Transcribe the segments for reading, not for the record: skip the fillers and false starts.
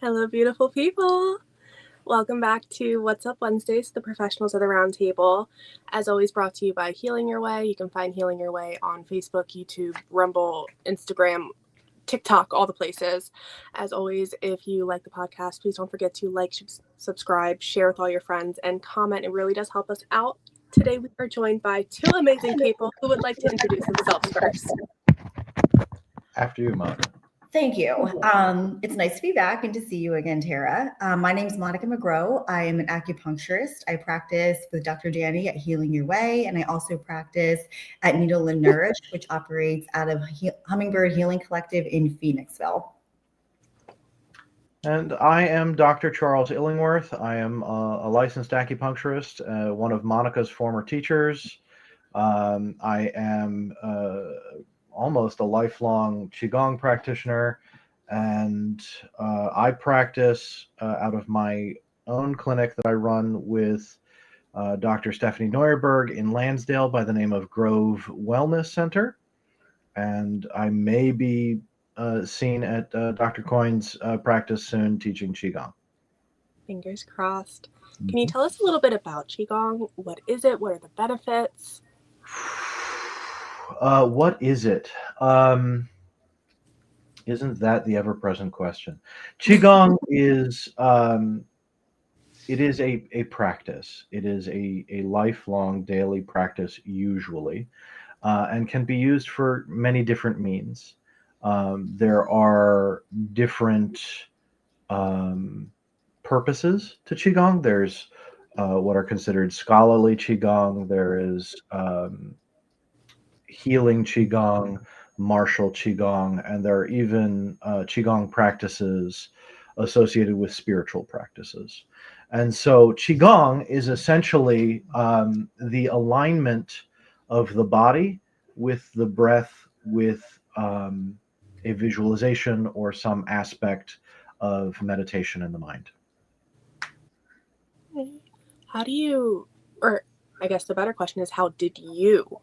Hello, beautiful people. Welcome back to What's Up Wednesdays, the professionals of the Roundtable. As always, brought to you by Healing Your Way. You can find Healing Your Way on Facebook, YouTube, Rumble, Instagram, TikTok, all the places. As always, if you like the podcast, please don't forget to like, subscribe, share with all your friends, and comment. It really does help us out. Today, we are joined by two amazing people who would like to introduce themselves first. After you, Monica. Thank you. It's nice to be back and to see you again, Tara. My name is Monica McGrow. I am an acupuncturist. I practice with Dr. Danny at Healing Your Way, and I also practice at Needle and Nourish, which operates out of Hummingbird Healing Collective in Phoenixville. And I am Dr. Charles Illingworth. I am a licensed acupuncturist, one of Monica's former teachers. I am almost a lifelong Qigong practitioner, and I practice out of my own clinic that I run with Dr. Stephanie Neuerberg in Lansdale by the name of Grove Wellness Center, and I may be seen at Dr. Coyne's practice soon teaching Qigong. Fingers crossed. Can you tell us a little bit about Qigong? What is it? What are the benefits? What is it? Isn't that the ever-present question? Qigong is it is a practice. It is a lifelong daily practice usually, and can be used for many different means. There are different purposes to Qigong. There's what are considered scholarly Qigong. There is healing Qigong, martial Qigong, and there are even Qigong practices associated with spiritual practices. And so Qigong is essentially the alignment of the body with the breath, with a visualization or some aspect of meditation in the mind. How do you, or I guess the better question is, how did you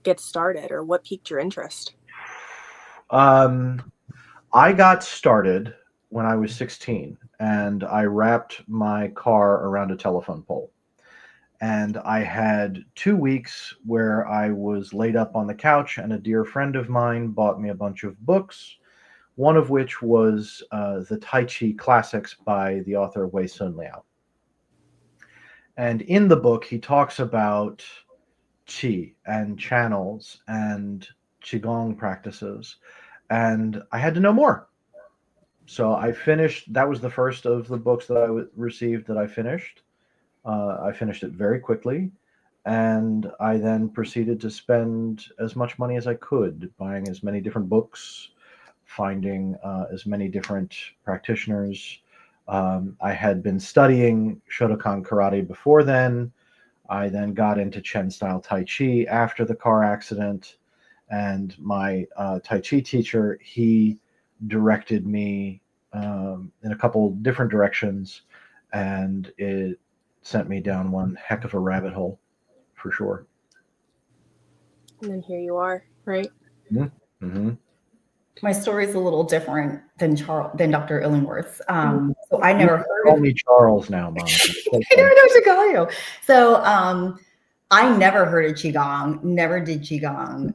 get started, or what piqued your interest? I got started when I was 16, and I wrapped my car around a telephone pole. And I had 2 weeks where I was laid up on the couch, and a dear friend of mine bought me a bunch of books, one of which was the Tai Chi Classics by the author Wei Sun Liao. And in the book, he talks about Qi and channels and Qigong practices, and I had to know more. So I finished, that was the first of the books that I received that I finished. I finished it very quickly, and I then proceeded to spend as much money as I could, buying as many different books, finding as many different practitioners. I had been studying Shotokan karate before then. I then got into Chen style Tai Chi after the car accident, and my Tai Chi teacher, he directed me in a couple different directions, and it sent me down one heck of a rabbit hole, for sure. And then here you are, right? Mm-hmm. My story is a little different than Dr. Illingworth's. So I never heard Call me Charles now, Mom. I never know what to call you. So I never heard of Qigong, never did Qigong.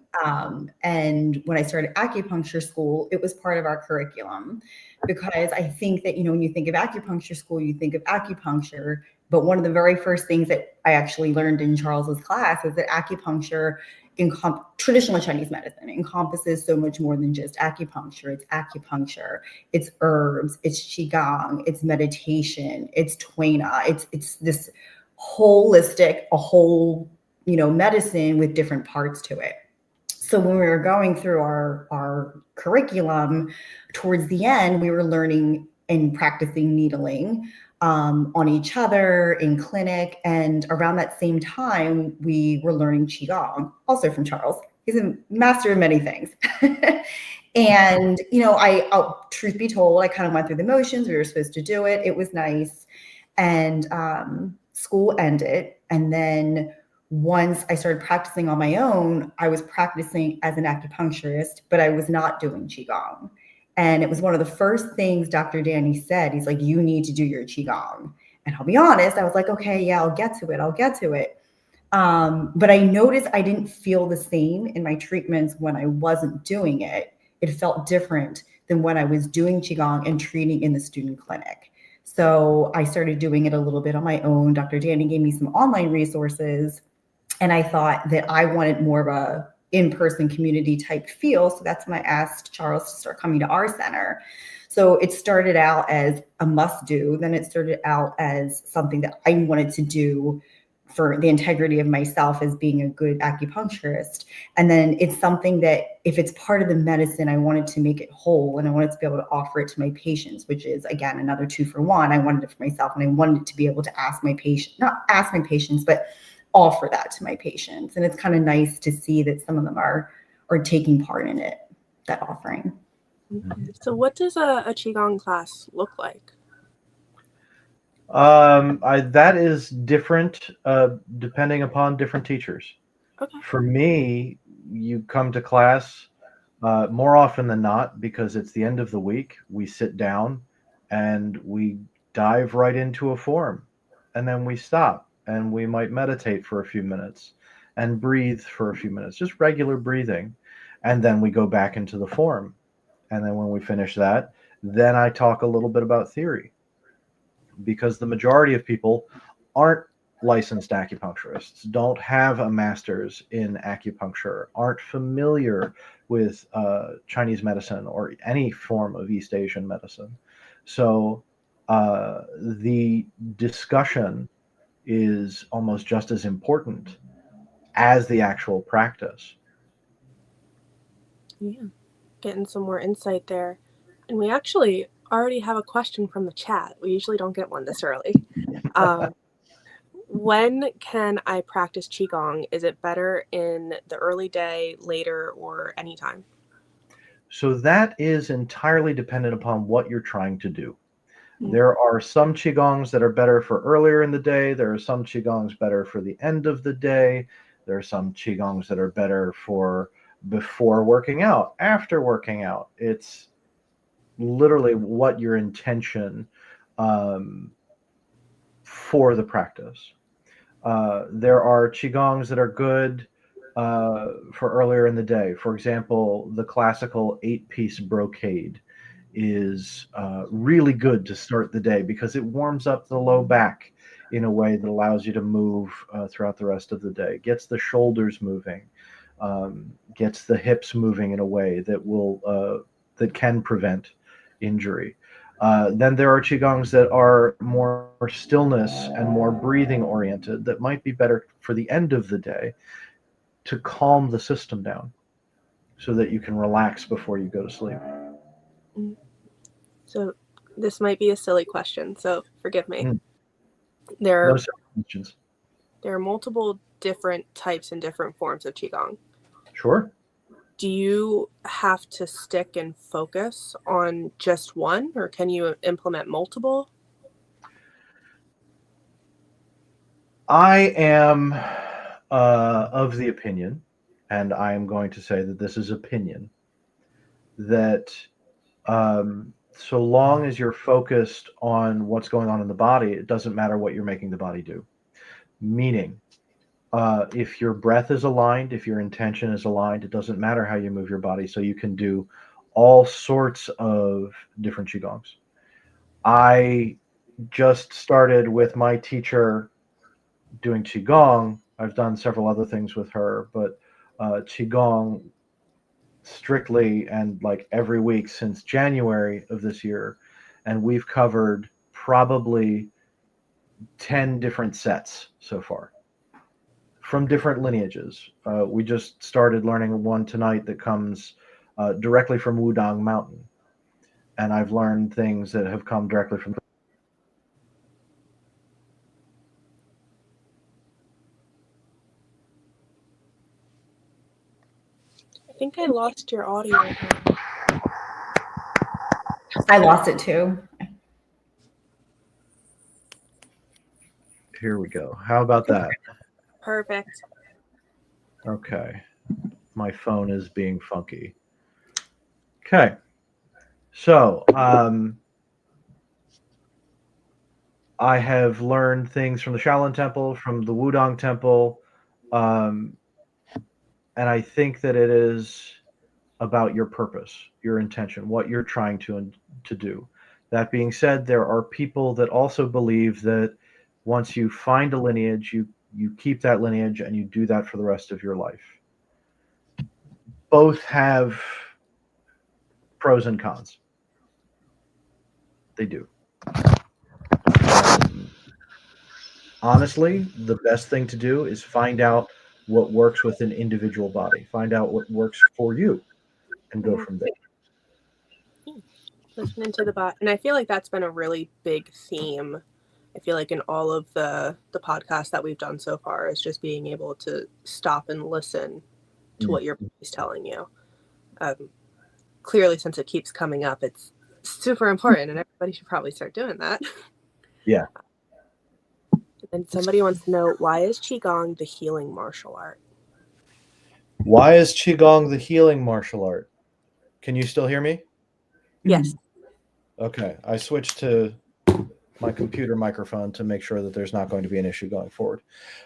And when I started acupuncture school, it was part of our curriculum, because I think that, when you think of acupuncture school, you think of acupuncture. But one of the very first things that I actually learned in Charles's class is that acupuncture, traditional Chinese medicine, encompasses so much more than just acupuncture. It's acupuncture, it's herbs, it's Qigong, it's meditation, it's Tuina. It's this holistic, a whole, medicine with different parts to it. So when we were going through our curriculum, towards the end, we were learning and practicing needling on each other in clinic. And around that same time, we were learning Qigong, also from Charles. He's a master of many things. And, truth be told, I kind of went through the motions. We were supposed to do it. It was nice. And school ended. And then once I started practicing on my own, I was practicing as an acupuncturist, but I was not doing Qigong. And it was one of the first things Dr. Danny said. He's like, you need to do your Qigong. And I'll be honest, I was like, okay, yeah, I'll get to it. But I noticed I didn't feel the same in my treatments when I wasn't doing it. It felt different than when I was doing Qigong and treating in the student clinic. So I started doing it a little bit on my own. Dr. Danny gave me some online resources, and I thought that I wanted more of a in-person community type feel. So that's when I asked Charles to start coming to our center. So it started out as a must do. Then it started out as something that I wanted to do for the integrity of myself as being a good acupuncturist. And then it's something that if it's part of the medicine, I wanted to make it whole, and I wanted to be able to offer it to my patients, which is, again, another 2-for-1. I wanted it for myself, and I wanted to be able to ask my patient, not ask my patients, but offer that to my patients. And it's kind of nice to see that some of them are taking part in it, that offering. So what does a Qigong class look like? That is different depending upon different teachers. Okay. For me, you come to class more often than not because it's the end of the week. We sit down and we dive right into a form, and then we stop and we might meditate for a few minutes and breathe for a few minutes, just regular breathing. And then we go back into the form. And then when we finish that, then I talk a little bit about theory, because the majority of people aren't licensed acupuncturists, don't have a master's in acupuncture, aren't familiar with Chinese medicine or any form of East Asian medicine. So the discussion is almost just as important as the actual practice. Yeah, getting some more insight there. And we actually already have a question from the chat. We usually don't get one this early. When can I practice Qigong? Is it better in the early day, later, or anytime? So that is entirely dependent upon what you're trying to do. Mm. There are some Qigongs that are better for earlier in the day. There are some Qigongs better for the end of the day. There are some Qigongs that are better for before working out, after working out. It's literally what your intention for the practice. There are Qigongs that are good for earlier in the day. For example, the classical 8-piece brocade is really good to start the day because it warms up the low back in a way that allows you to move throughout the rest of the day, gets the shoulders moving, gets the hips moving in a way that can prevent injury. Then there are Qigongs that are more stillness and more breathing oriented that might be better for the end of the day to calm the system down so that you can relax before you go to sleep. So this might be a silly question, so forgive me. No questions. There are multiple different types and different forms of Qigong. Sure. Do you have to stick and focus on just one, or can you implement multiple? I am of the opinion, and I am going to say that this is opinion, that so long as you're focused on what's going on in the body, it doesn't matter what you're making the body do. Meaning, if your breath is aligned, if your intention is aligned, it doesn't matter how you move your body. So you can do all sorts of different Qigongs. I just started with my teacher doing Qigong. I've done several other things with her, but Qigong strictly and like every week since January of this year. And we've covered probably 10 different sets so far from different lineages. We just started learning one tonight that comes directly from Wudang Mountain. And I've learned things that have come directly from. I think I lost your audio. I lost it too. Here we go. How about that? Perfect. Okay. My phone is being funky. Okay. So, I have learned things from the Shaolin Temple, from the Wudong Temple, um, and I think that it is about your purpose, your intention, what you're trying to do. That being said, there are people that also believe that once you find a lineage, you keep that lineage and you do that for the rest of your life. Both have pros and cons. They do. Um, Honestly, the best thing to do is find out what works with an individual body. Find out what works for you and go Mhm. from there. Listening to the bot, and I feel like that's been a really big theme. I feel like in all of the podcasts that we've done so far is just being able to stop and listen to what your body's telling you. Clearly, since it keeps coming up, it's super important, and everybody should probably start doing that. Yeah. And somebody wants to know, why is Qigong the healing martial art? Why is Qigong the healing martial art? Can you still hear me? Yes. Okay. I switched to my computer microphone to make sure that there's not going to be an issue going forward.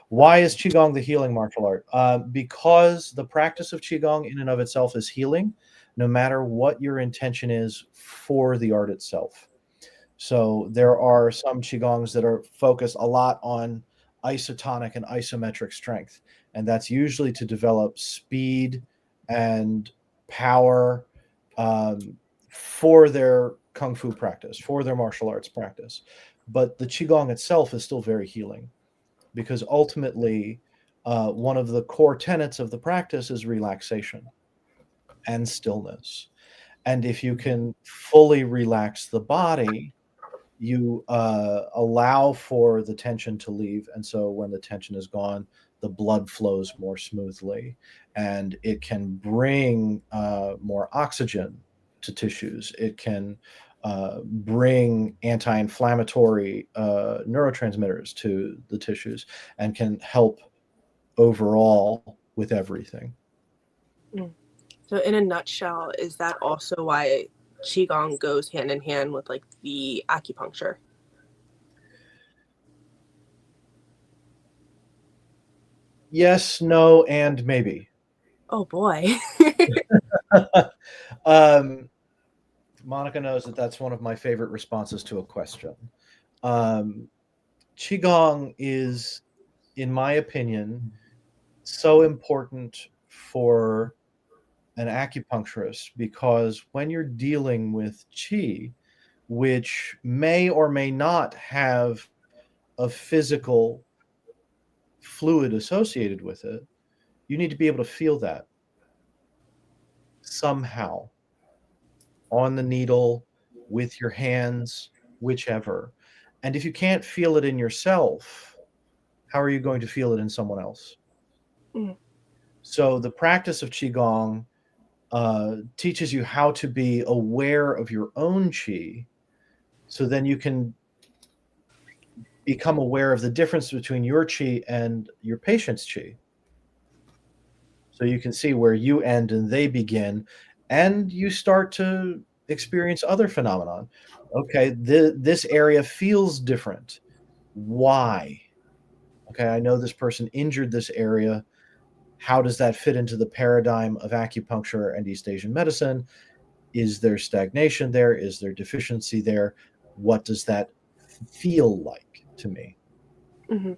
Why is Qigong the healing martial art? Because the practice of Qigong in and of itself is healing, no matter what your intention is for the art itself. So there are some Qigongs that are focused a lot on isotonic and isometric strength, and that's usually to develop speed and power um, for their kung fu practice, for their martial arts practice. But the Qigong itself is still very healing because ultimately, one of the core tenets of the practice is relaxation and stillness. And if you can fully relax the body, you allow for the tension to leave. And so when the tension is gone, the blood flows more smoothly and it can bring more oxygen to tissues. It can bring anti-inflammatory neurotransmitters to the tissues and can help overall with everything. So, in a nutshell, is that also why Qigong goes hand in hand with like the acupuncture? Yes, no, and maybe. Oh boy. um, Monica knows that that's one of my favorite responses to a question. Um, Qigong is, in my opinion, so important for an acupuncturist because when you're dealing with Qi, which may or may not have a physical fluid associated with it, you need to be able to feel that somehow on the needle, with your hands, whichever. And if you can't feel it in yourself, how are you going to feel it in someone else? Mm. So the practice of Qigong teaches you how to be aware of your own Qi, so then you can become aware of the difference between your Qi and your patient's Qi. So you can see where you end and they begin, and you start to experience other phenomenon. Okay, this area feels different. Why? Okay, I know this person injured this area. How does that fit into the paradigm of acupuncture and East Asian medicine? Is there stagnation there? Is there deficiency there? What does that feel like to me? Mm-hmm.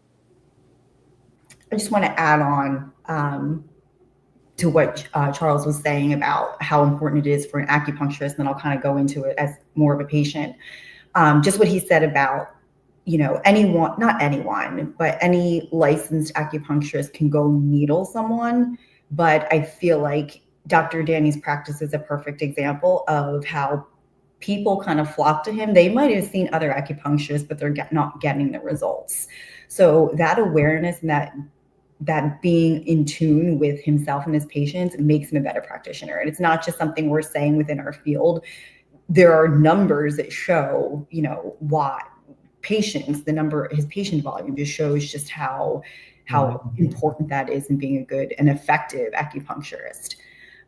I just want to add on to what Charles was saying about how important it is for an acupuncturist, and then I'll kind of go into it as more of a patient. Just what he said about, anyone, not anyone, but any licensed acupuncturist can go needle someone. But I feel like Dr. Danny's practice is a perfect example of how people kind of flock to him. They might have seen other acupuncturists, but they're not getting the results. So that awareness and that being in tune with himself and his patients makes him a better practitioner. And it's not just something we're saying within our field. There are numbers that show, why patients, his patient volume just shows just how important that is in being a good and effective acupuncturist.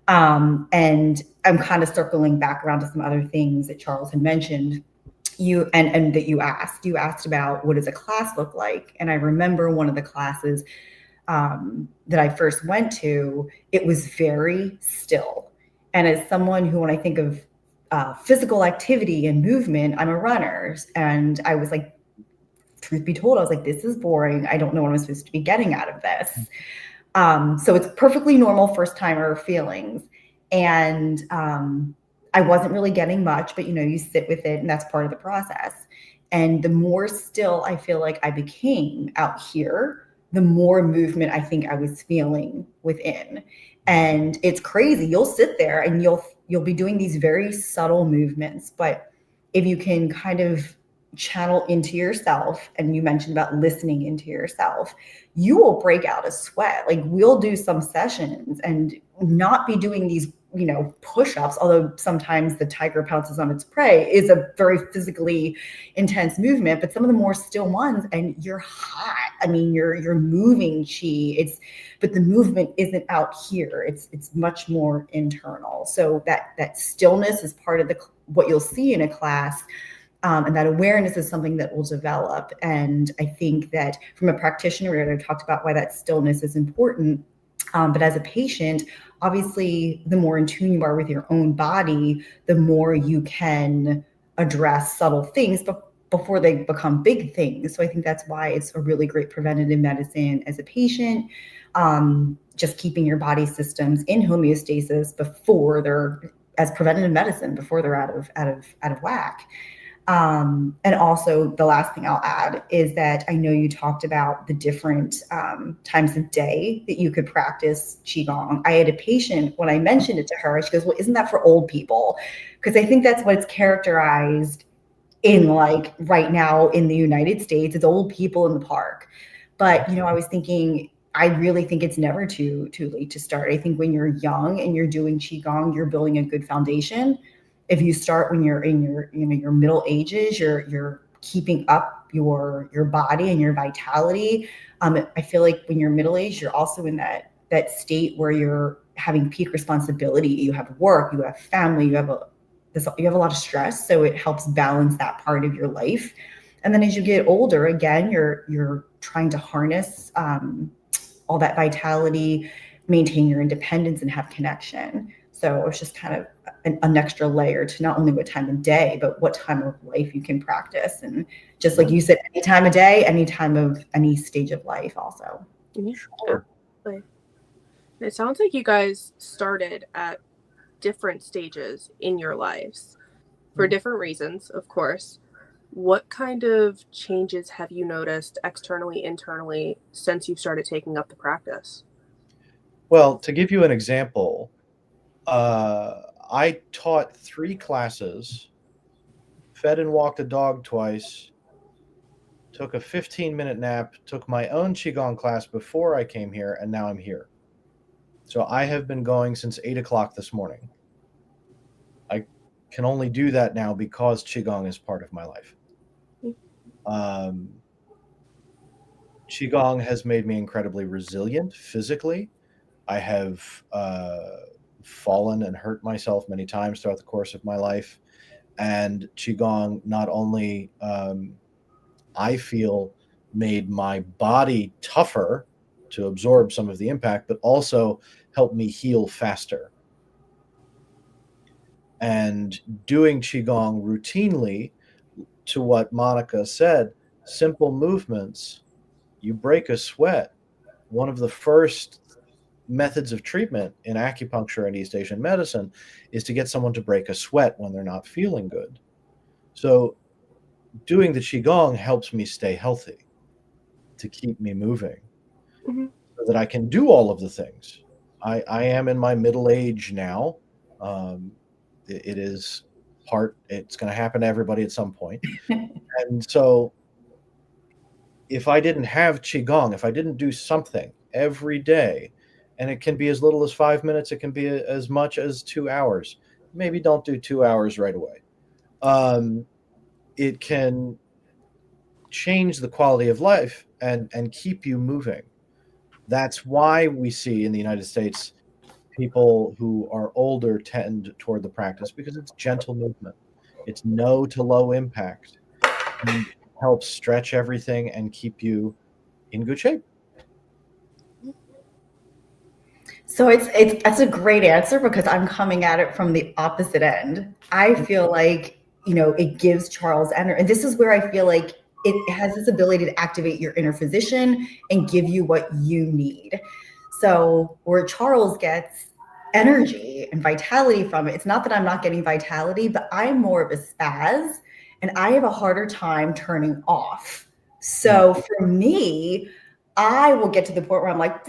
And I'm kind of circling back around to some other things that Charles had mentioned. And that you asked about what does a class look like? And I remember one of the classes that I first went to, it was very still. And as someone who, when I think of physical activity and movement, I'm a runner. And I was like, truth be told, I was like, this is boring. I don't know what I'm supposed to be getting out of this. So it's perfectly normal first timer feelings. And I wasn't really getting much, but you sit with it and that's part of the process. And the more still I feel like I became out here, the more movement I think I was feeling within. And it's crazy. You'll sit there and you'll be doing these very subtle movements, but if you can kind of channel into yourself, and you mentioned about listening into yourself, you will break out a sweat. Like we'll do some sessions and not be doing these push-ups, although sometimes the tiger pounces on its prey is a very physically intense movement, but some of the more still ones, and you're hot. I mean, you're moving chi. But the movement isn't out here. It's much more internal. So that stillness is part of what you'll see in a class. And that awareness is something that will develop. And I think that from a practitioner, I talked about why that stillness is important. But as a patient, obviously, the more in tune you are with your own body, the more you can address subtle things before they become big things. So I think that's why it's a really great preventative medicine as a patient. Just keeping your body systems in homeostasis as preventative medicine before they're out of whack. And also the last thing I'll add is that I know you talked about the different times of day that you could practice Qigong. I had a patient, when I mentioned it to her, she goes, well, isn't that for old people? Because I think that's what it's characterized in, like right now in the United States, it's old people in the park. But, I was thinking, I really think it's never too late to start. I think when you're young and you're doing Qigong, you're building a good foundation. If you start when you're in your middle ages, you're keeping up your body and your vitality. I feel like when you're middle aged, you're also in that state where you're having peak responsibility. You have work, you have family, you have a lot of stress. So it helps balance that part of your life. And then as you get older, again, you're trying to harness all that vitality, maintain your independence, and have connection. So it's just kind of an extra layer to not only what time of day, but what time of life you can practice. And just like you said, any time of day, any time of any stage of life also. Sure. It sounds like you guys started at different stages in your lives for different reasons, of course. What kind of changes have you noticed externally, internally, since you've started taking up the practice? Well, to give you an example, I taught 3 classes, fed and walked a dog twice, took a 15-minute nap, took my own Qigong class before I came here, and now I'm here. So I have been going since 8 o'clock this morning. I can only do that now because Qigong is part of my life. Qigong has made me incredibly resilient physically. I have fallen and hurt myself many times throughout the course of my life. And Qigong not only, I feel, made my body tougher to absorb some of the impact, but also helped me heal faster. And doing Qigong routinely, to what Monica said, simple movements, you break a sweat. One of the first methods of treatment in acupuncture and East Asian medicine is to get someone to break a sweat when they're not feeling good. So doing the Qigong helps me stay healthy, to keep me moving, so that I can do all of the things. I am in my middle age now. It is it's going to happen to everybody at some point. And so if I didn't have Qigong, if I didn't do something every day, and it can be as little as 5 minutes, it can be as much as 2 hours. Maybe don't do 2 hours right away. It can change the quality of life and keep you moving. That's why we see in the United States people who are older tend toward the practice because it's gentle movement. It's no to low impact, and it helps stretch everything and keep you in good shape. So that's a great answer because I'm coming at it from the opposite end. I feel like, it gives Charles energy. And this is where I feel like it has this ability to activate your inner physician and give you what you need. So where Charles gets energy and vitality from it, it's not that I'm not getting vitality, but I'm more of a spaz and I have a harder time turning off. So for me, I will get to the point where I'm like,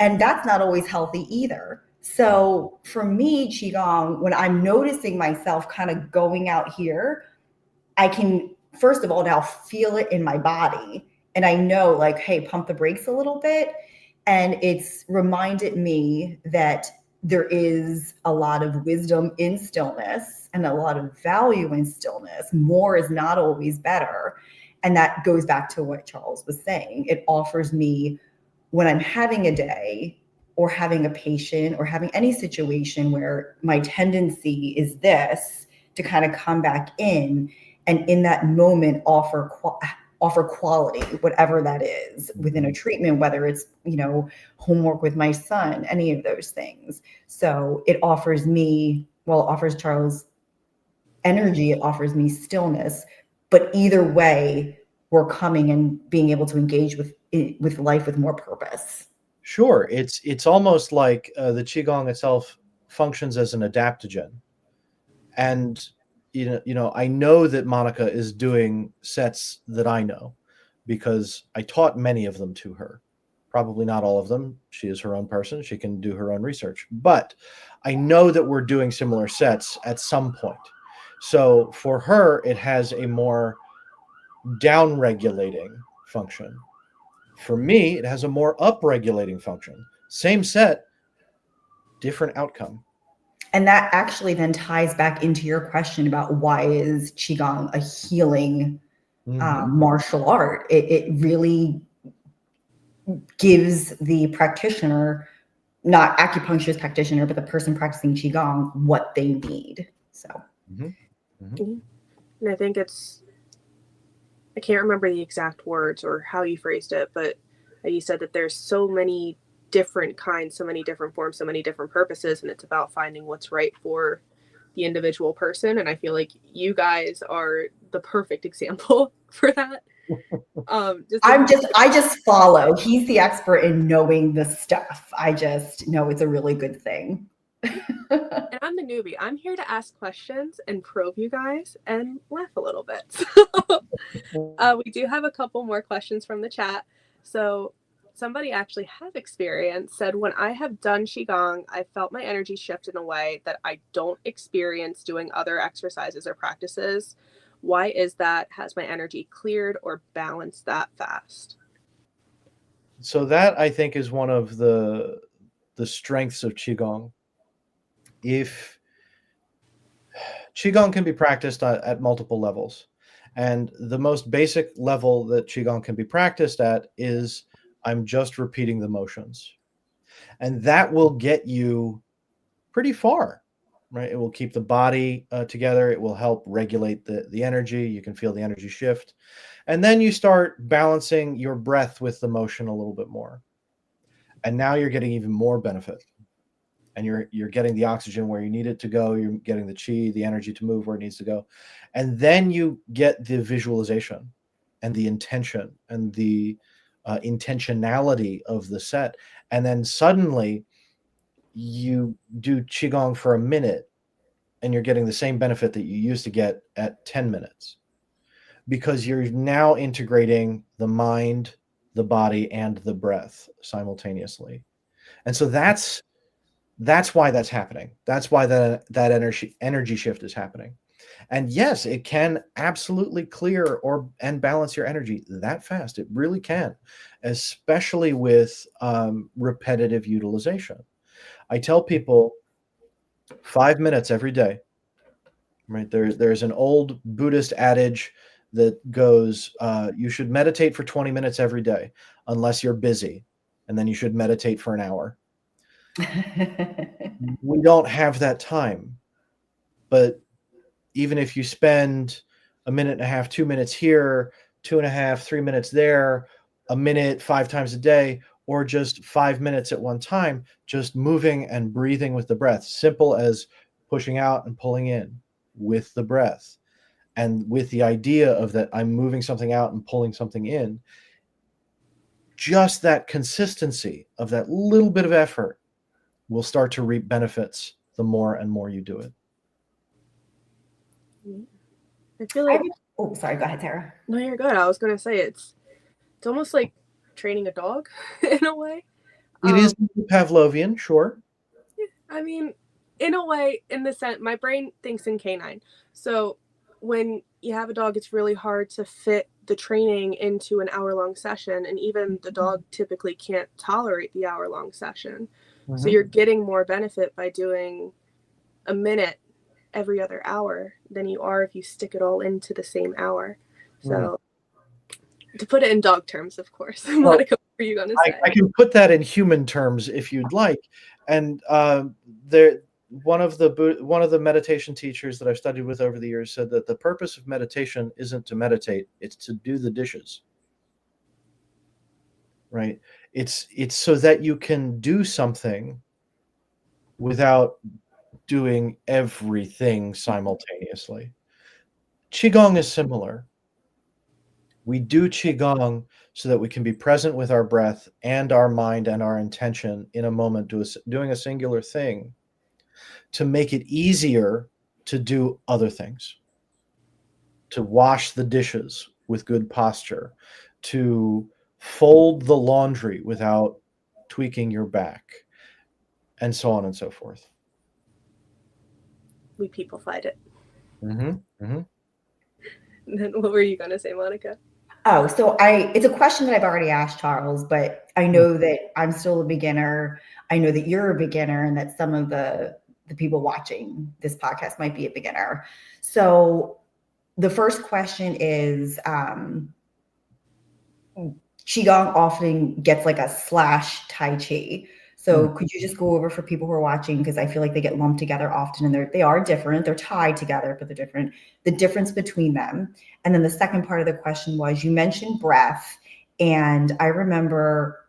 and that's not always healthy either. So for me, Qigong, when I'm noticing myself kind of going out here, I can, first of all, now feel it in my body. And I know, like, hey, pump the brakes a little bit. And it's reminded me that there is a lot of wisdom in stillness and a lot of value in stillness. More is not always better. And that goes back to what Charles was saying. It offers me, when I'm having a day or having a patient or having any situation where my tendency is this, to kind of come back in and in that moment offer quality, whatever that is, within a treatment, whether it's, homework with my son, any of those things. So it offers me, it offers Charles energy, it offers me stillness, but either way, we're coming and being able to engage with life with more purpose. Sure. It's almost like the Qigong itself functions as an adaptogen. And, I know that Monica is doing sets that I know because I taught many of them to her. Probably not all of them. She is her own person. She can do her own research. But I know that we're doing similar sets at some point. So for her, it has a more down-regulating function. For me, it has a more up-regulating function. Same set, different outcome. And that actually then ties back into your question about why is Qigong a healing martial art. It really gives the practitioner, not acupuncturist practitioner, but the person practicing Qigong, what they need. So. And I think I can't remember the exact words or how you phrased it, but you said that there's so many different kinds, so many different forms, so many different purposes, and it's about finding what's right for the individual person. And I feel like you guys are the perfect example for that. I just follow. He's the expert in knowing the stuff. I just know it's a really good thing. And I'm the newbie. I'm here to ask questions and probe you guys and laugh a little bit. So, we do have a couple more questions from the chat. So somebody actually have experience said, when I have done Qigong, I felt my energy shift in a way that I don't experience doing other exercises or practices. Why is that? Has my energy cleared or balanced that fast? So that, I think, is one of the strengths of Qigong. If Qigong can be practiced at multiple levels, and the most basic level that Qigong can be practiced at is I'm just repeating the motions. And that will get you pretty far, right? It will keep the body together. It will help regulate the energy. You can feel the energy shift. And then you start balancing your breath with the motion a little bit more. And now you're getting even more benefit. And you're getting the oxygen where you need it to go. You're getting the chi, the energy to move where it needs to go. And then you get the visualization and the intention and the intentionality of the set. And then suddenly you do Qigong for a minute and you're getting the same benefit that you used to get at 10 minutes. Because you're now integrating the mind, the body, and the breath simultaneously. And so that's why that's happening. That's why that energy shift is happening. And yes, it can absolutely clear and balance your energy that fast. It really can, especially with repetitive utilization. I tell people 5 minutes every day. Right? There's an old Buddhist adage that goes, you should meditate for 20 minutes every day, unless you're busy, and then you should meditate for an hour. We don't have that time. But even if you spend a minute and a half, 2 minutes here, 2.5, 3 minutes there, a minute 5 times a day, or just 5 minutes at one time, just moving and breathing with the breath, simple as pushing out and pulling in with the breath. And with the idea of that I'm moving something out and pulling something in, just that consistency of that little bit of effort will start to reap benefits the more and more you do it. I feel like. Oh, sorry. Go ahead, Tara. No, you're good. I was gonna say it's almost like training a dog in a way. It is Pavlovian, sure. I mean, in a way, in the sense, my brain thinks in canine. So when you have a dog, it's really hard to fit the training into an hour-long session, and even the dog typically can't tolerate the hour-long session. So you're getting more benefit by doing a minute every other hour than you are if you stick it all into the same hour. So to put it in dog terms, of course. Monica, what are you going to say? I can put that in human terms if you'd like. And one of the meditation teachers that I've studied with over the years said that the purpose of meditation isn't to meditate, it's to do the dishes. Right? It's so that you can do something without doing everything simultaneously. Qigong is similar. We do Qigong so that we can be present with our breath and our mind and our intention in a moment, doing a singular thing, to make it easier to do other things, to wash the dishes with good posture, to fold the laundry without tweaking your back, and so on and so forth. We people fight it. And then what were you going to say, Monica? Oh, so it's a question that I've already asked Charles, but I know that I'm still a beginner. I know that you're a beginner and that some of the people watching this podcast might be a beginner. So the first question is, Qigong often gets like a / Tai Chi. So could you just go over for people who are watching, because I feel like they get lumped together often, and they are different. They're tied together, but they're different. The difference between them. And then the second part of the question was, you mentioned breath, and I remember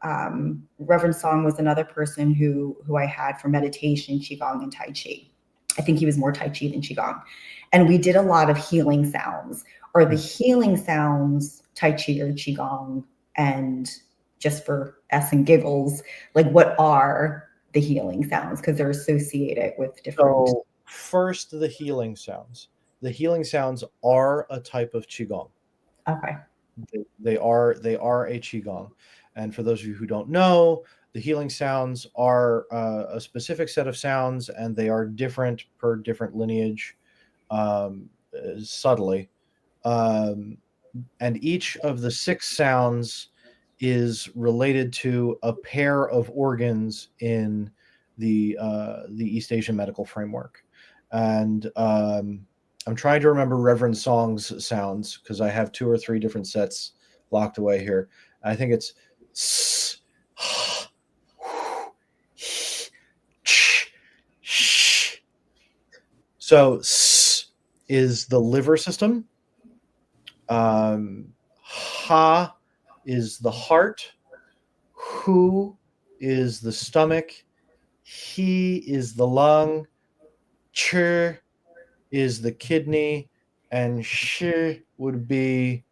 Reverend Song was another person who I had for meditation, Qigong and Tai Chi. I think he was more Tai Chi than Qigong. And we did a lot of healing sounds. Are the healing sounds Tai Chi or Qigong? And just for S and giggles, like what are the healing sounds? Because they're associated with different. So first, the healing sounds. The healing sounds are a type of Qigong. Okay. They are a Qigong. And for those of you who don't know, the healing sounds are a specific set of sounds, and they are different per different lineage, subtly. And each of the 6 sounds is related to a pair of organs in the East Asian medical framework. And I'm trying to remember Reverend Song's sounds, because I have 2 or 3 different sets locked away here. I think it's s, so s is the liver system. Ha is the heart. Hu is the stomach. He is the lung. Ch is the kidney. And sh would be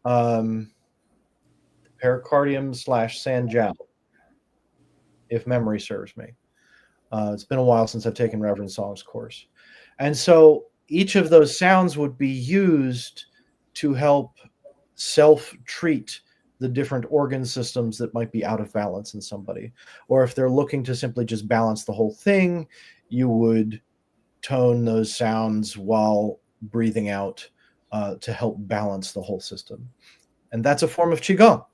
pericardium / Sanjiao, if memory serves me. It's been a while since I've taken Reverend Song's course. And so each of those sounds would be used to help self-treat the different organ systems that might be out of balance in somebody. Or if they're looking to simply just balance the whole thing, you would tone those sounds while breathing out to help balance the whole system. And that's a form of Qigong.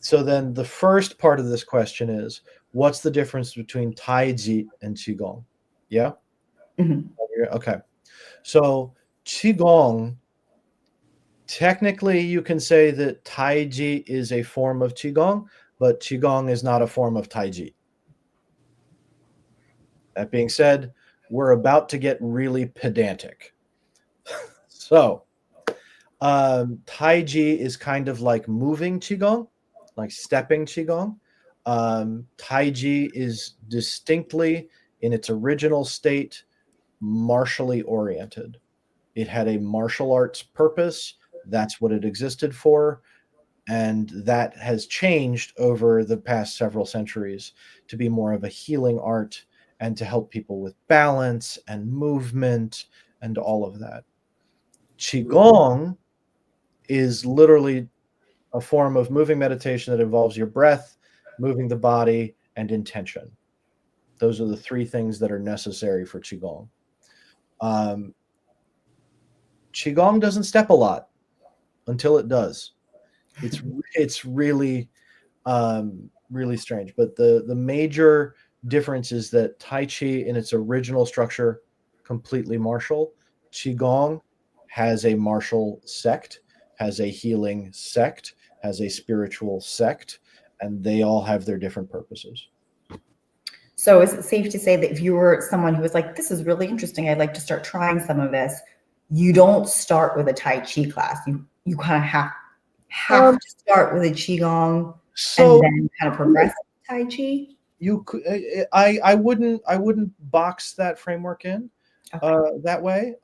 So then the first part of this question is, what's the difference between Tai Chi and Qigong? Yeah? Mm-hmm. Okay. So Qigong Technically, you can say that Taiji is a form of Qigong, but Qigong is not a form of Taiji. That being said, we're about to get really pedantic. So, Taiji is kind of like moving Qigong, like stepping Qigong. Taiji is distinctly, in its original state, martially oriented. It had a martial arts purpose. That's what it existed for. And that has changed over the past several centuries to be more of a healing art and to help people with balance and movement and all of that. Qigong is literally a form of moving meditation that involves your breath, moving the body, and intention. Those are the three things that are necessary for Qigong. Qigong doesn't step a lot until it does. It's really really strange. But the major difference is that Tai Chi in its original structure, completely martial. Qigong has a martial sect, has a healing sect, has a spiritual sect, and they all have their different purposes. So is it safe to say that if you were someone who was like, this is really interesting, I'd like to start trying some of this, you don't start with a Tai Chi class. You kind of have to start with a Qigong and then kind of progress Tai Chi? You could, I wouldn't box that framework in that way,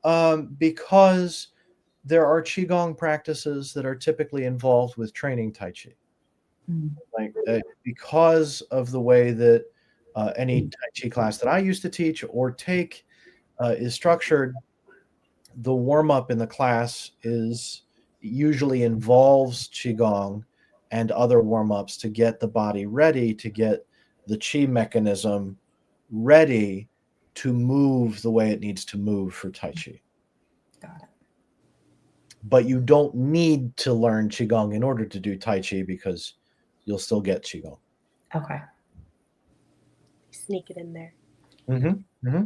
because there are Qigong practices that are typically involved with training Tai Chi. Like because of the way that any Tai Chi class that I used to teach or take is structured, the warm-up in the class usually involves Qigong and other warm-ups to get the body ready, to get the Qi mechanism ready to move the way it needs to move for Tai Chi. Got it. But you don't need to learn Qigong in order to do Tai Chi because you'll still get Qigong. Okay. Sneak it in there. Mm-hmm. Mm-hmm.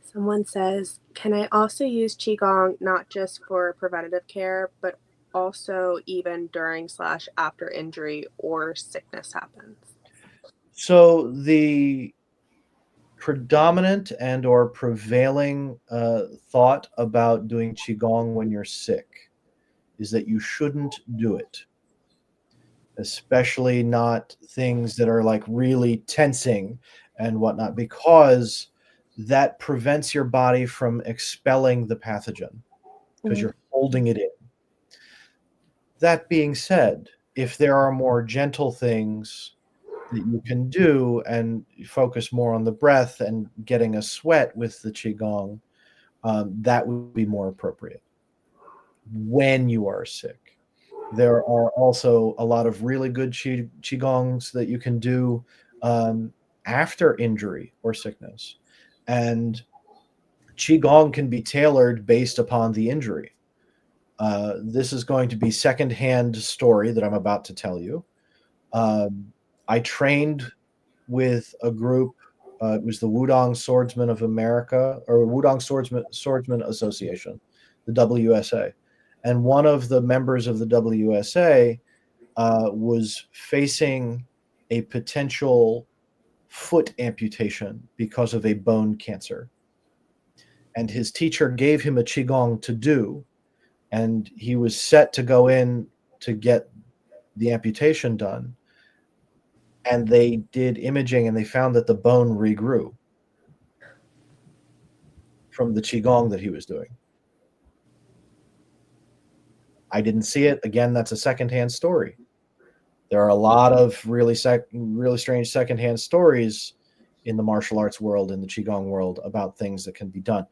Someone says, can I also use Qigong not just for preventative care, but also even during/after injury or sickness happens? So the predominant and or prevailing thought about doing Qigong when you're sick is that you shouldn't do it, especially not things that are like really tensing and whatnot, because that prevents your body from expelling the pathogen because you're holding it in. That being said, if there are more gentle things that you can do and focus more on the breath and getting a sweat with the Qigong, that would be more appropriate when you are sick. There are also a lot of really good Qigongs that you can do after injury or sickness. And Qigong can be tailored based upon the injury. This is going to be secondhand story that I'm about to tell you. I trained with a group. It was the Wudong Swordsmen of America, or Wudong Swordsman Association, the WSA. And one of the members of the WSA was facing a potential foot amputation because of a bone cancer. And his teacher gave him a Qigong to do, and he was set to go in to get the amputation done. And they did imaging and they found that the bone regrew from the Qigong that he was doing. I didn't see it. Again, that's a secondhand story. There are a lot of really strange secondhand stories in the martial arts world, in the Qigong world, about things that can be done.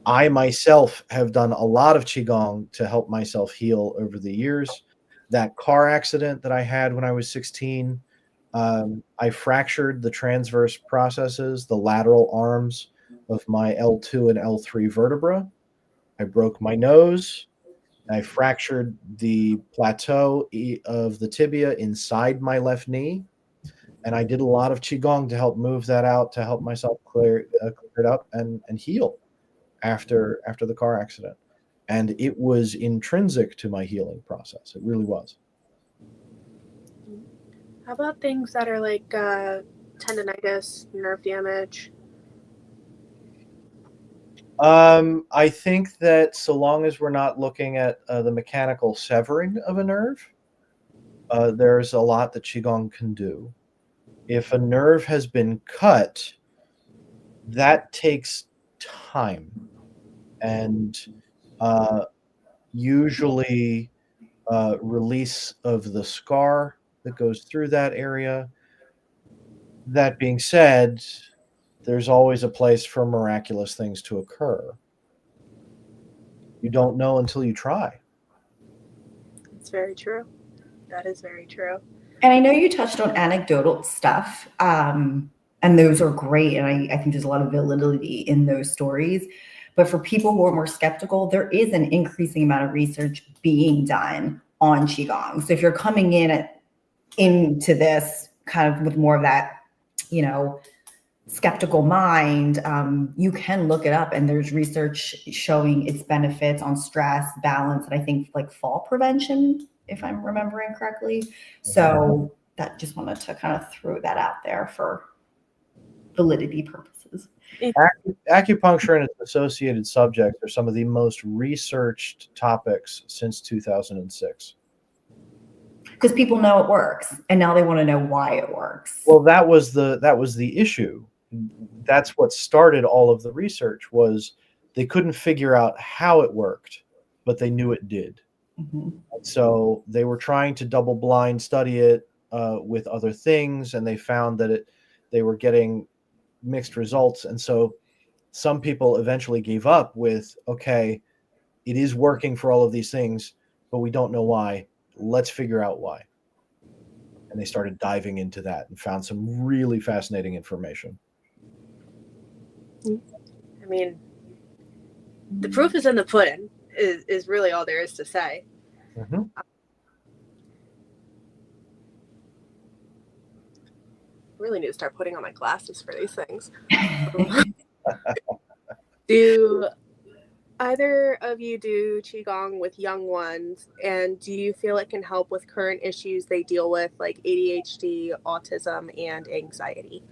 I myself have done a lot of Qigong to help myself heal over the years. That car accident that I had when I was 16, I fractured the transverse processes, the lateral arms of my L2 and L3 vertebra. I broke my nose. I fractured the plateau of the tibia inside my left knee. And I did a lot of Qigong to help move that out, to help myself clear it up and heal after the car accident. And it was intrinsic to my healing process. It really was. How about things that are like tendonitis, nerve damage? I think that so long as we're not looking at the mechanical severing of a nerve, there's a lot that Qigong can do. If a nerve has been cut, that takes time. And usually release of the scar that goes through that area. That being said, there's always a place for miraculous things to occur. You don't know until you try. It's very true. That is very true. And I know you touched on anecdotal stuff, and those are great. And I think there's a lot of validity in those stories. But for people who are more skeptical, there is an increasing amount of research being done on Qigong. So if you're coming into this kind of with more of that, skeptical mind, you can look it up, and there's research showing its benefits on stress, balance, and I think like fall prevention, if I'm remembering correctly. So that just wanted to kind of throw that out there for validity purposes. Acupuncture and its associated subjects are some of the most researched topics since 2006. Because people know it works, and now they want to know why it works. Well, that was the issue. That's what started all of the research. Was they couldn't figure out how it worked, but they knew it did. Mm-hmm. So they were trying to double blind study it with other things, and they found that they were getting mixed results. And so some people eventually gave up with, okay, it is working for all of these things, but we don't know why. Let's figure out why. And they started diving into that and found some really fascinating information. I mean, the proof is in the pudding, is really all there is to say. Mm-hmm. Really need to start putting on my glasses for these things. Do either of you do Qigong with young ones, and do you feel it can help with current issues they deal with, like ADHD, autism, and anxiety?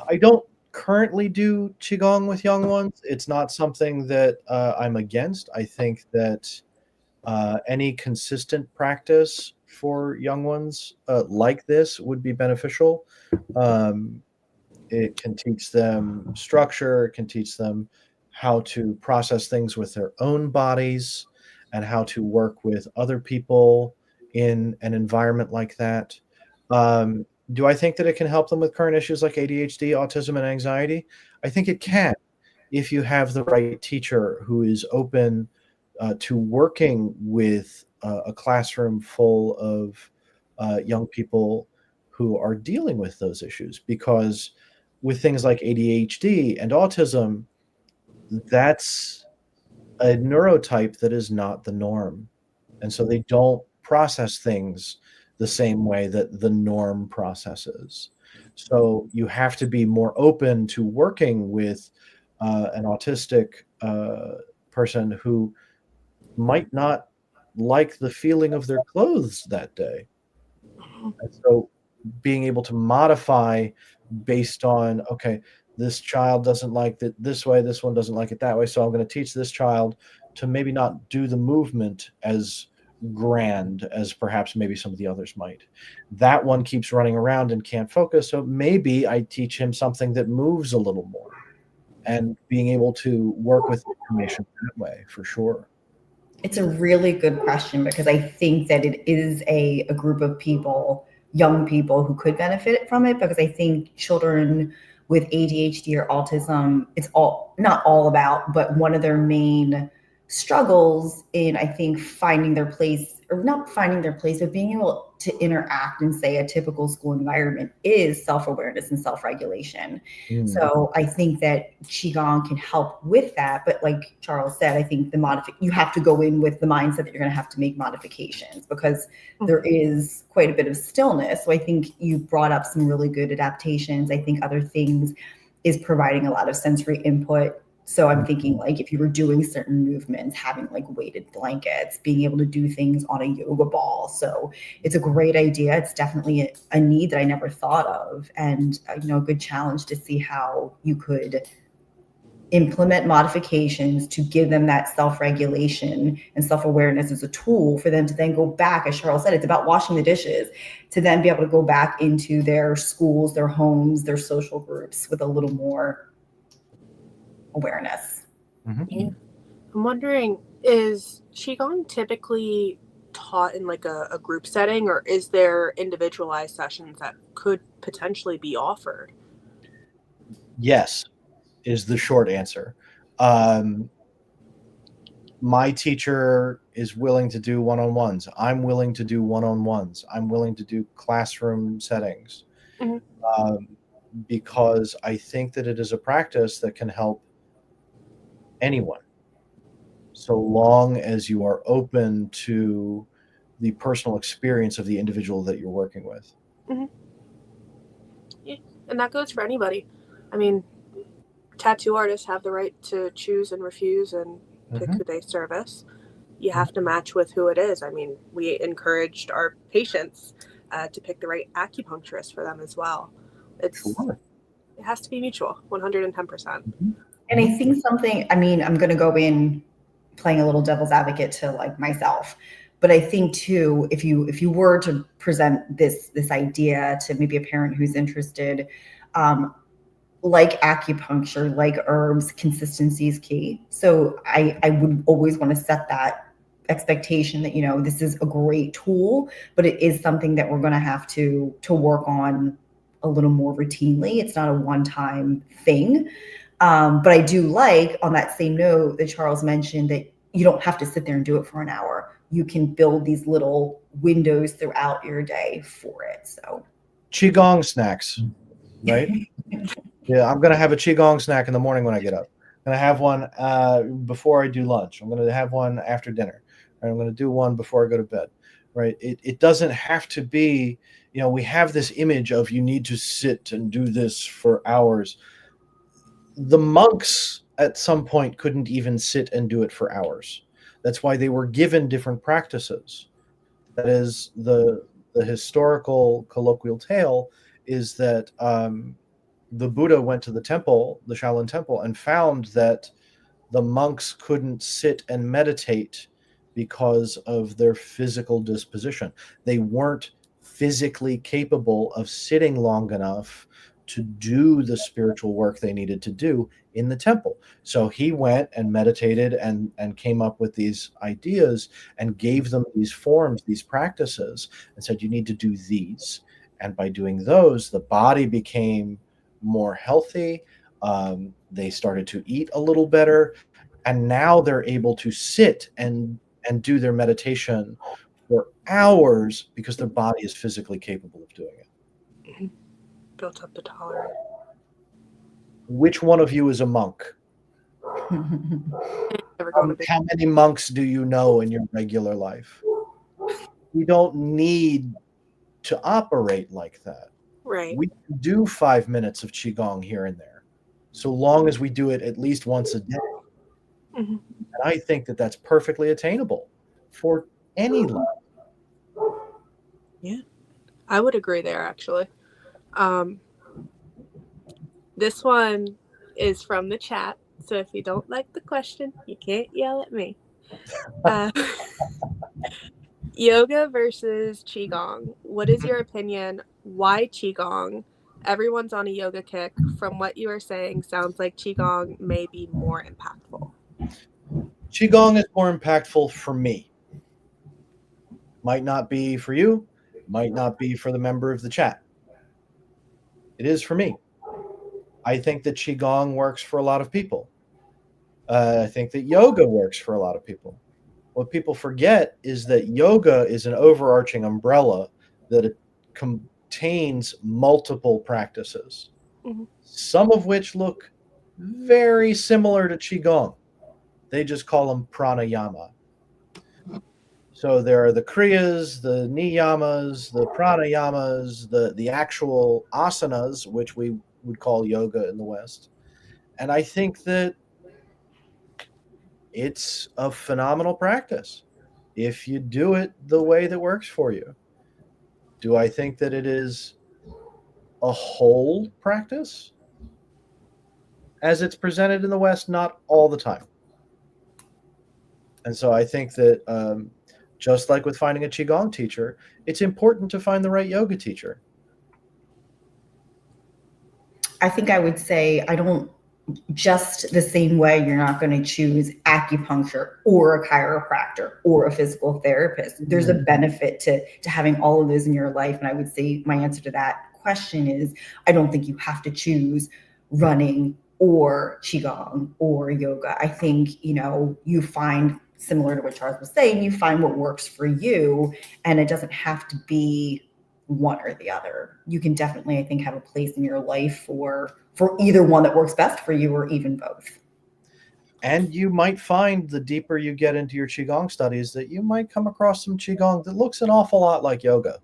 I don't currently do Qigong with young ones. It's not something that I'm against. I think that any consistent practice for young ones like this would be beneficial. It can teach them structure, it can teach them how to process things with their own bodies and how to work with other people in an environment like that. Do I think that it can help them with current issues like ADHD, autism, and anxiety? I think it can, if you have the right teacher who is open to working with a classroom full of young people who are dealing with those issues. Because with things like ADHD and autism, that's a neurotype that is not the norm. And so they don't process things the same way that the norm processes. So you have to be more open to working with an autistic person who might not like the feeling of their clothes that day. And so being able to modify based on, okay, this child doesn't like it this way, this one doesn't like it that way, so I'm going to teach this child to maybe not do the movement as grand as perhaps maybe some of the others might. That one keeps running around and can't focus, so maybe I teach him something that moves a little more, and being able to work with information that way, for sure. It's a really good question, because I think that it is a group of people, young people, who could benefit from it, because I think children with ADHD or autism, it's not all about, but one of their main struggles in, I think, finding their place, or not finding their place, but being able to interact in, say, a typical school environment, is self-awareness and self-regulation. So I think that Qigong can help with that. But like Charles said, I think you have to go in with the mindset that you're going to have to make modifications, because there is quite a bit of stillness. So I think you brought up some really good adaptations. I think other things is providing a lot of sensory input So I'm thinking like if you were doing certain movements, having like weighted blankets, being able to do things on a yoga ball. So it's a great idea. It's definitely a need that I never thought of, and a good challenge to see how you could implement modifications to give them that self-regulation and self-awareness as a tool for them to then go back, as Cheryl said, it's about washing the dishes, to then be able to go back into their schools, their homes, their social groups with a little more awareness. Yeah. I'm wondering, is Qigong typically taught in like a group setting, or is there individualized sessions that could potentially be offered? Yes, is the short answer. My teacher is willing to do one-on-ones. I'm willing to do one-on-ones. I'm willing to do classroom settings. Because I think that it is a practice that can help anyone, so long as you are open to the personal experience of the individual that you're working with. Yeah, and that goes for anybody. I mean, tattoo artists have the right to choose and refuse and pick who they service. You have to match with who it is. I mean, we encouraged our patients to pick the right acupuncturist for them as well. It has to be mutual, 110%. And I think I'm going to go in playing a little devil's advocate to like myself, but I think too, if you were to present this idea to maybe a parent who's interested, like acupuncture, like herbs, consistency is key. So I would always want to set that expectation that, this is a great tool, but it is something that we're going to have to work on a little more routinely. It's not a one-time thing. But I do like, on that same note that Charles mentioned, that you don't have to sit there and do it for an hour. You can build these little windows throughout your day for it. So Qigong snacks, right? Yeah, I'm going to have a Qigong snack in the morning when I get up. I'm going to have one before I do lunch. I'm going to have one after dinner. Right? I'm going to do one before I go to bed. Right? It doesn't have to be, we have this image of you need to sit and do this for hours. The monks at some point couldn't even sit and do it for hours. That's why they were given different practices. That is, the historical colloquial tale is that the Buddha went to the temple, the Shaolin temple, and found that the monks couldn't sit and meditate because of their physical disposition. They weren't physically capable of sitting long enough to do the spiritual work they needed to do in the temple. So he went and meditated and came up with these ideas and gave them these forms, these practices, and said, you need to do these. And by doing those, the body became more healthy. They started to eat a little better. And now they're able to sit and do their meditation for hours because their body is physically capable of doing it. Built up the tolerance. Which one of you is a monk? How many monks do you know in your regular life? We don't need to operate like that. Right. We can do 5 minutes of Qigong here and there, so long as we do it at least once a day. And I think that that's perfectly attainable for any level. Yeah, I would agree there, actually. This one is from the chat, so if you don't like the question, you can't yell at me. Yoga versus Qigong. What is your opinion? Why Qigong? Everyone's on a yoga kick. From what you are saying, sounds like Qigong may be more impactful. Qigong is more impactful for me. Might not be for you, might not be for the member of the chat. It is for me. I think that Qigong works for a lot of people. I think that yoga works for a lot of people. What people forget is that yoga is an overarching umbrella that contains multiple practices, some of which look very similar to Qigong. They just call them pranayama. So there are the kriyas, the niyamas, the pranayamas, the actual asanas, which we would call yoga in the West. And I think that it's a phenomenal practice if you do it the way that works for you. Do I think that it is a whole practice as it's presented in the West? Not all the time. And so I think that just like with finding a Qigong teacher, it's important to find the right yoga teacher. I think I would say I don't, just the same way you're not going to choose acupuncture or a chiropractor or a physical therapist. There's a benefit to having all of those in your life. And I would say my answer to that question is I don't think you have to choose running or Qigong or yoga. I think, you find, similar to what Charles was saying, you find what works for you, and it doesn't have to be one or the other. You can definitely, I think, have a place in your life for either one that works best for you, or even both. And you might find the deeper you get into your Qigong studies that you might come across some Qigong that looks an awful lot like yoga.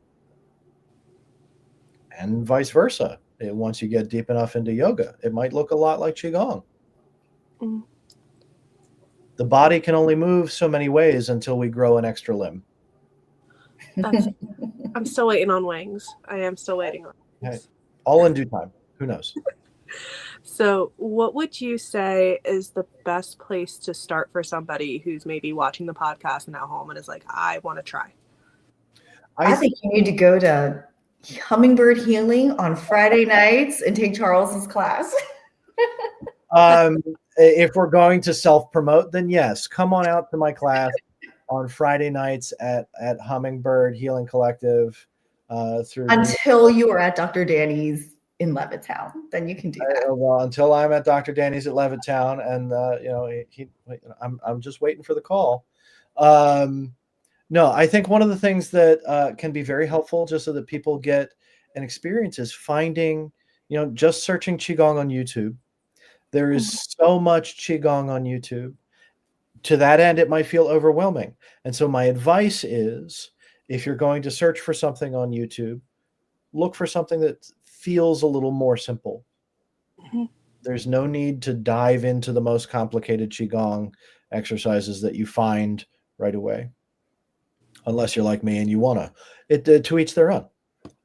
And vice versa. Once you get deep enough into yoga, it might look a lot like Qigong. Mm. The body can only move so many ways until we grow an extra limb. I'm still waiting on wings. I am still waiting on wings. Hey, all in due time. Who knows? So what would you say is the best place to start for somebody who's maybe watching the podcast and at home and is like, I want to try? I think you need to go to Hummingbird Healing on Friday nights and take Charles's class. If we're going to self-promote, then yes, come on out to my class on Friday nights at Hummingbird Healing Collective. Until you are at Dr. Danny's in Levittown, then you can do that. Well, until I'm at Dr. Danny's at Levittown, and I'm just waiting for the call. No, I think one of the things that can be very helpful, just so that people get an experience, is finding, just searching Qigong on YouTube. There is so much Qigong on YouTube. To that end, it might feel overwhelming. And so my advice is, if you're going to search for something on YouTube, look for something that feels a little more simple. Mm-hmm. There's no need to dive into the most complicated Qigong exercises that you find right away, unless you're like me and you want to. To each their own.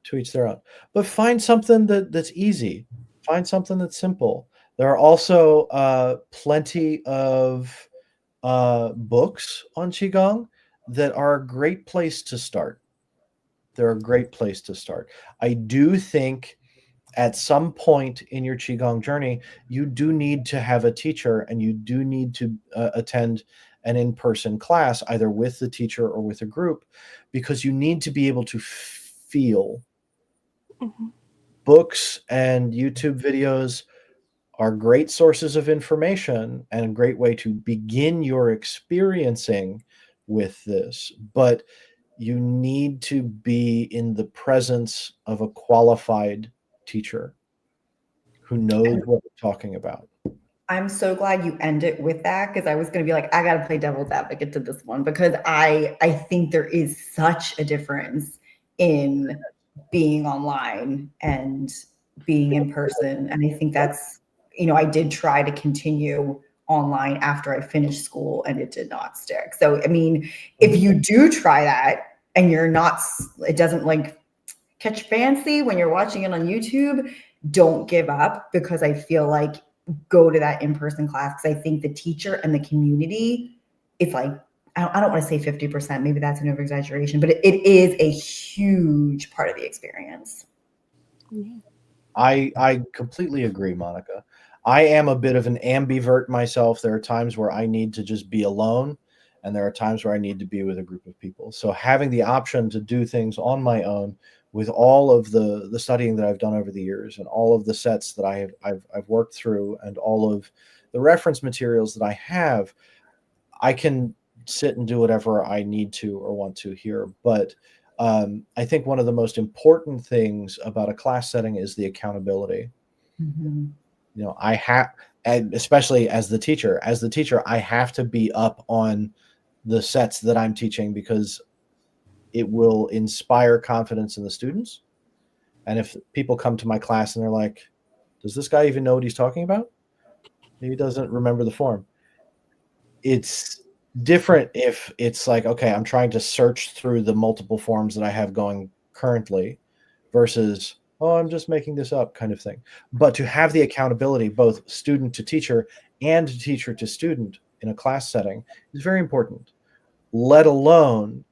To each their own. But find something that's easy. Find something that's simple. There are also plenty of books on Qigong that are a great place to start. They're a great place to start. I do think at some point in your Qigong journey, you do need to have a teacher, and you do need to attend an in-person class, either with the teacher or with a group, because you need to be able to feel. Mm-hmm. Books and YouTube videos are great sources of information and a great way to begin your experiencing with this. But you need to be in the presence of a qualified teacher who knows what they're talking about. I'm so glad you ended with that, because I was going to be like, I got to play devil's advocate to this one, because I think there is such a difference in being online and being in person. And I think that's, I did try to continue online after I finished school, and it did not stick. So, I mean, if you do try that and it doesn't catch fancy when you're watching it on YouTube, don't give up, because I feel like go to that in-person class, because I think the teacher and the community, it's like, I don't want to say 50%, maybe that's an over-exaggeration, but it is a huge part of the experience. I completely agree, Monica. I am a bit of an ambivert myself. There are times where I need to just be alone, and there are times where I need to be with a group of people. So having the option to do things on my own, with all of the studying that I've done over the years, and all of the sets that I've worked through, and all of the reference materials that I have, I can sit and do whatever I need to or want to here. But I think one of the most important things about a class setting is the accountability. Mm-hmm. I have, and especially as the teacher, I have to be up on the sets that I'm teaching, because it will inspire confidence in the students. And if people come to my class and they're like, does this guy even know what he's talking about? He doesn't remember the form. it's different if it's like, okay, I'm trying to search through the multiple forms that I have going currently versus, oh, I'm just making this up kind of thing. But to have the accountability, both student to teacher and teacher to student in a class setting is very important, let alone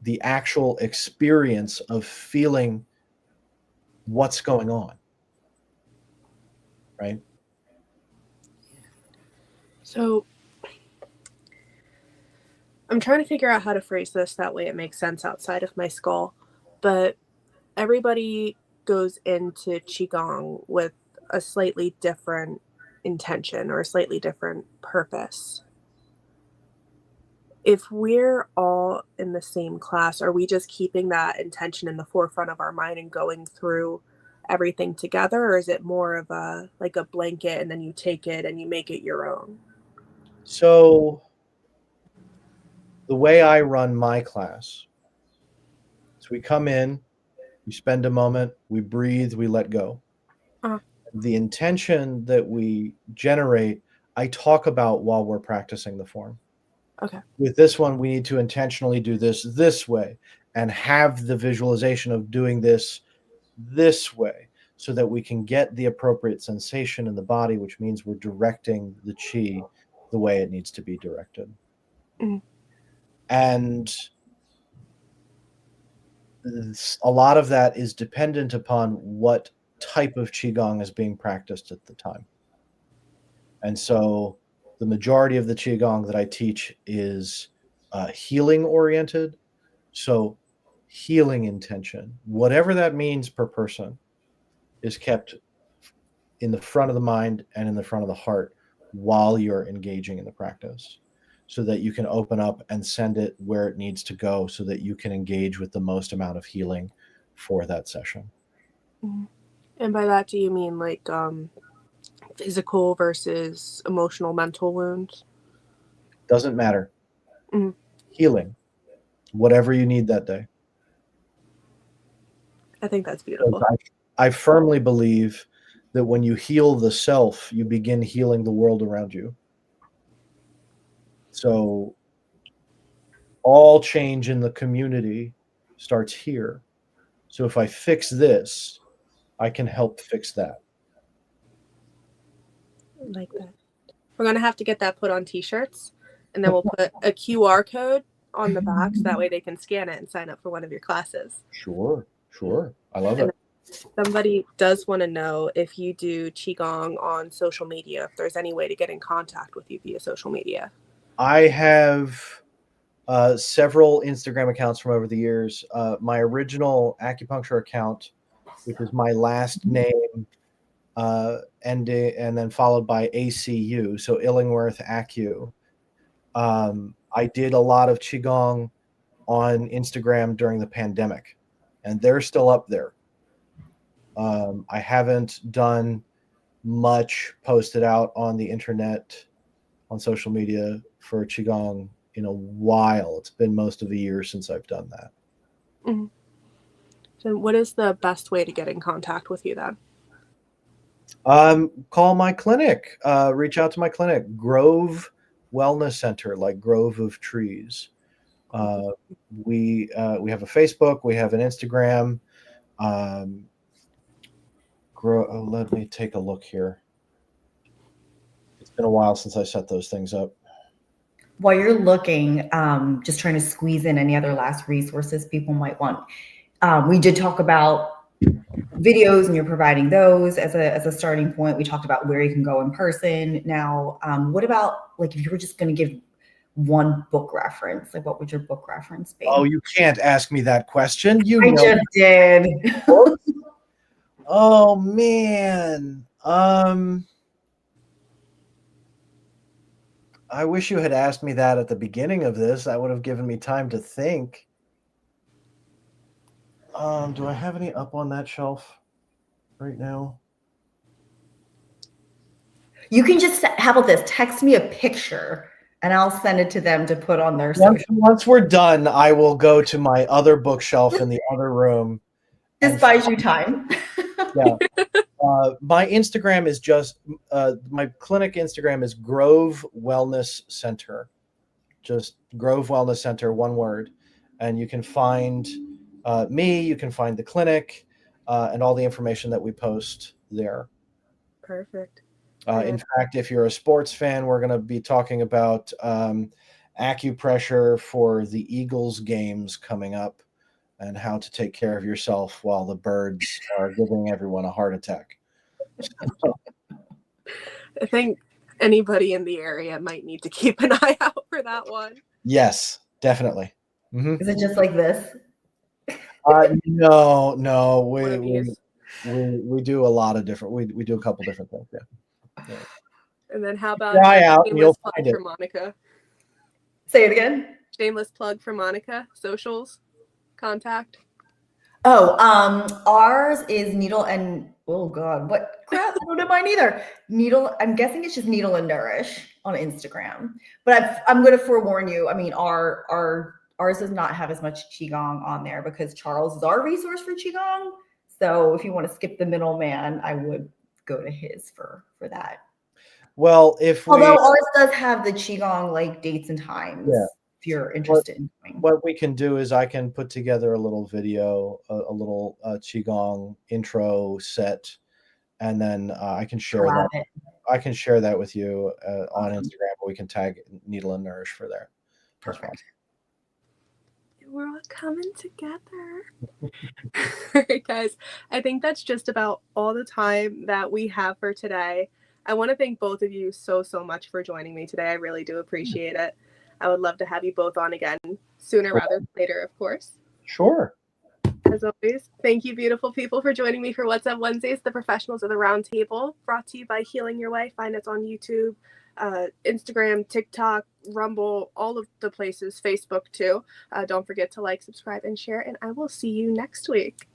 the actual experience of feeling what's going on, right? So I'm trying to figure out how to phrase this that way it makes sense outside of my skull, but everybody goes into Qigong with a slightly different intention or a slightly different purpose. If we're all in the same class, are we just keeping that intention in the forefront of our mind and going through everything together, or is it more of a like a blanket and then you take it and you make it your own? So the way I run my class is we come in, we spend a moment, we breathe, we let go. Uh-huh. The intention that we generate, I talk about while we're practicing the form. Okay. With this one, we need to intentionally do this way and have the visualization of doing this way so that we can get the appropriate sensation in the body, which means we're directing the chi the way it needs to be directed. Mhm. And a lot of that is dependent upon what type of Qigong is being practiced at the time. And so the majority of the Qigong that I teach is healing oriented. So healing intention, whatever that means per person, is kept in the front of the mind and in the front of the heart while you're engaging in the practice, so that you can open up and send it where it needs to go so that you can engage with the most amount of healing for that session. Mhm. And by that, do you mean like physical versus emotional, mental wounds? Doesn't matter. Mhm. Healing, whatever you need that day. I think that's beautiful. I firmly believe that when you heal the self, you begin healing the world around you. So all change in the community starts here. So if I fix this, I can help fix that. Like that. We're going to have to get that put on t-shirts, and then we'll put a QR code on the back so that way they can scan it and sign up for one of your classes. Sure. I love And it. somebody does want to know if you do Qigong on social media, if there's any way to get in contact with you via social media. I have several Instagram accounts from over the years. My original acupuncture account, which is my last name, and then followed by ACU, so Illingworth Acu. I did a lot of Qigong on Instagram during the pandemic, and they're still up there. I haven't done much posted out on the internet, on social media for Qigong in a while. It's been most of a year since I've done that. Mm-hmm. So what is the best way to get in contact with you then? Call my clinic, reach out to my clinic, Grove Wellness Center, like Grove of Trees. We have a Facebook, we have an Instagram. Let me take a look here. It's been a while since I set those things up. While you're looking, just trying to squeeze in any other last resources people might want. We did talk about videos, and you're providing those as a starting point. We talked about where you can go in person. Now, what about like if you were just going to give one book reference? Like, what would your book reference be? Oh, you can't ask me that question. I just did. Oh man. I wish you had asked me that at the beginning of this. That would have given me time to think. Do I have any up on that shelf right now? You can just, how about this? Text me a picture and I'll send it to them to put on their social. Once we're done, I will go to my other bookshelf in the other room. This buys you time. Yeah. My Instagram is just my clinic Instagram is Grove Wellness Center. Just Grove Wellness Center, one word, and you can find me. You can find the clinic and all the information that we post there. Perfect. In fact, if you're a sports fan, we're going to be talking about acupressure for the Eagles games coming up and how to take care of yourself while the birds are giving everyone a heart attack. I think anybody in the area might need to keep an eye out for that one. Yes, definitely. Mm-hmm. Is it just like this? No, One we do a lot of different. We do a couple different things. Yeah. And then how about Try out and you'll shameless plug find it. for Monica? Say it again. Shameless plug for Monica. Socials, contact. Oh, ours is Needle and oh god, what crap? I don't know mine either. Needle. I'm guessing it's just Needle and Nourish on Instagram. But I'm going to forewarn you. I mean, ours does not have as much qigong on there because Charles is our resource for qigong. So if you want to skip the middleman, I would go to his for that. Well, although ours does have the qigong like dates and times. Yeah. If you're interested in doing. What we can do is I can put together a little video, a little qigong intro set, and then I can share that. I can share that with you on Instagram. We can tag Needle and Nourish for there. Perfect. We're all coming together. All right, guys. I think that's just about all the time that we have for today. I want to thank both of you so much for joining me today. I really do appreciate it. I would love to have you both on again sooner rather than later, of course. Sure. As always, thank you, beautiful people, for joining me for What's Up Wednesdays, the Professionals of the Roundtable, brought to you by Healing Your Way. Find us on YouTube, Instagram, TikTok, Rumble, all of the places, Facebook too. Don't forget to like, subscribe, and share, and I will see you next week.